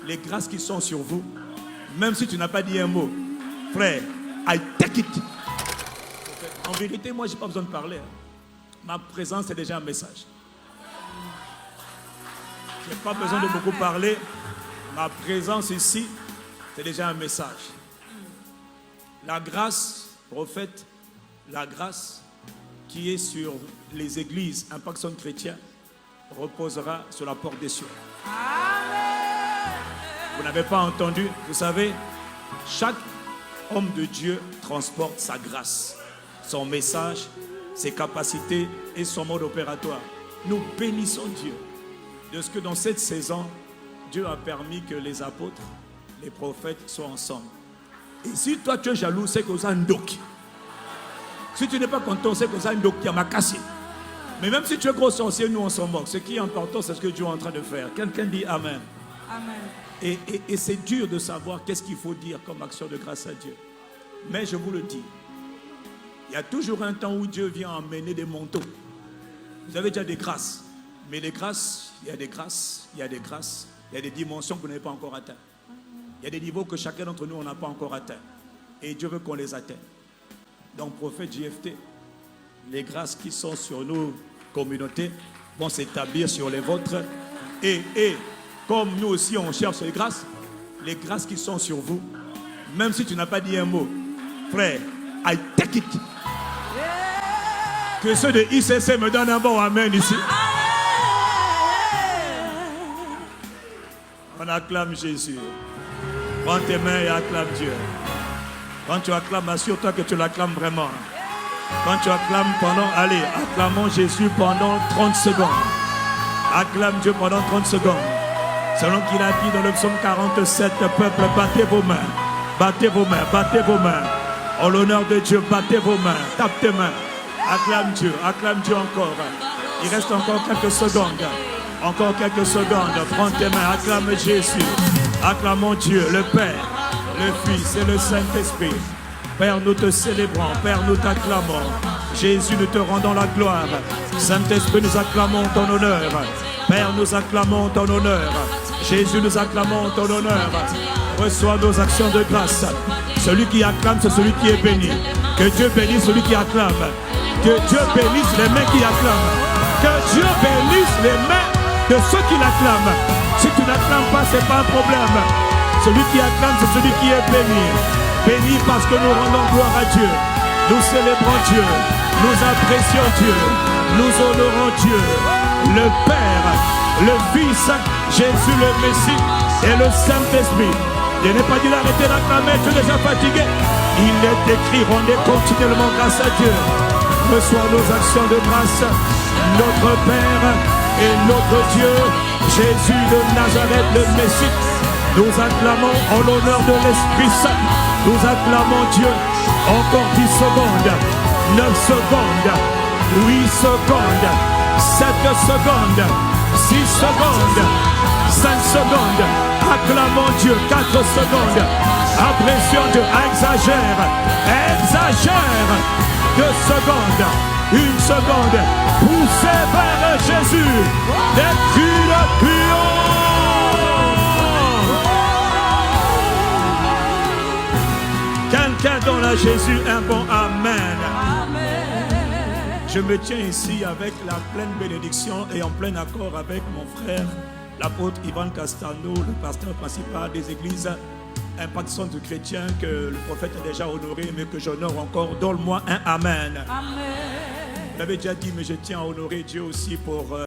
les grâces qui sont sur vous, même si tu n'as pas dit un mot, frère, I take it. En vérité, moi, je n'ai pas besoin de parler. Ma présence est déjà un message. Je n'ai pas besoin de beaucoup parler. Ma présence ici, c'est déjà un message. La grâce, prophète, la grâce qui est sur les églises Impact Zone Chrétien reposera sur la porte des cieux. Vous n'avez pas entendu? Vous savez, chaque homme de Dieu transporte sa grâce, son message, ses capacités et son mode opératoire. Nous bénissons Dieu de ce que dans cette saison, Dieu a permis que les apôtres, les prophètes soient ensemble. Et si toi tu es jaloux, c'est que ça un doki. Si tu n'es pas content, c'est que ça un doki à ma cassé. Mais même si tu es gros sorcier, nous on s'en moque. Ce qui est important, c'est ce que Dieu est en train de faire. Quelqu'un dit Amen. Amen. Et c'est dur de savoir qu'est-ce qu'il faut dire comme action de grâce à Dieu. Mais je vous le dis, il y a toujours un temps où Dieu vient emmener des manteaux. Vous avez déjà des grâces. Mais les grâces, il y a des grâces, il y a des grâces, il y a des dimensions que vous n'avez pas encore atteintes. Il y a des niveaux que chacun d'entre nous, on n'a pas encore atteints. Et Dieu veut qu'on les atteigne. Donc, prophète JFT, les grâces qui sont sur nos communautés vont s'établir sur les vôtres. Et comme nous aussi, on cherche les grâces qui sont sur vous, même si tu n'as pas dit un mot, frère, I take it. Que ceux de ICC me donnent un bon amen ici. On acclame Jésus. Prends tes mains et acclame Dieu. Quand tu acclames, assure-toi que tu l'acclames vraiment. Quand tu acclames allez, acclamons Jésus pendant 30 secondes. Acclame Dieu pendant 30 secondes. Selon qu'il a dit dans le psaume 47, peuple, battez vos mains. Battez vos mains, battez vos mains. En l'honneur de Dieu, battez vos mains. Tape tes mains. Acclame Dieu encore. Il reste encore quelques secondes. Encore quelques secondes. Prends tes mains, acclame Jésus. Acclamons Dieu, le Père, le Fils et le Saint-Esprit. Père, nous te célébrons. Père, nous t'acclamons. Jésus, nous te rendons la gloire. Saint-Esprit, nous acclamons ton honneur. Père, nous acclamons ton honneur. Jésus, nous acclamons ton honneur. Reçois nos actions de grâce. Celui qui acclame, c'est celui qui est béni. Que Dieu bénisse celui qui acclame. Que Dieu bénisse les mains qui acclament. Que Dieu bénisse les mains de ceux qui l'acclament. Si tu n'acclames pas, ce n'est pas un problème. Celui qui acclame, c'est celui qui est béni. Béni parce que nous rendons gloire à Dieu. Nous célébrons Dieu. Nous apprécions Dieu. Nous honorons Dieu. Le Père, le Fils, Jésus le Messie et le Saint-Esprit. Je n'ai pas dit d'arrêter d'acclamer, tu es déjà fatigué. Il est écrit, rendez continuellement grâce à Dieu. Reçois nos actions de grâce, notre Père et notre Dieu, Jésus de Nazareth, le Messie. Nous acclamons en l'honneur de l'Esprit Saint. Nous acclamons Dieu. Encore 10 secondes, 9 secondes, 8 secondes, 7 secondes, 6 secondes, 5 secondes. Acclamons Dieu, 4 secondes. Apprécions Dieu, exagère. 2 secondes, 1 seconde. Poussez vers Jésus. Des cris de triomphe. Quelqu'un donne à Jésus un bon Amen. Je me tiens ici avec la pleine bénédiction et en plein accord avec mon frère, l'apôtre Ivan Castano, le pasteur principal des églises Impact Zone Chrétien, que le prophète a déjà honoré, mais que j'honore encore. Donne-moi un Amen. Amen. Vous l'avez déjà dit, mais je tiens à honorer Dieu aussi pour...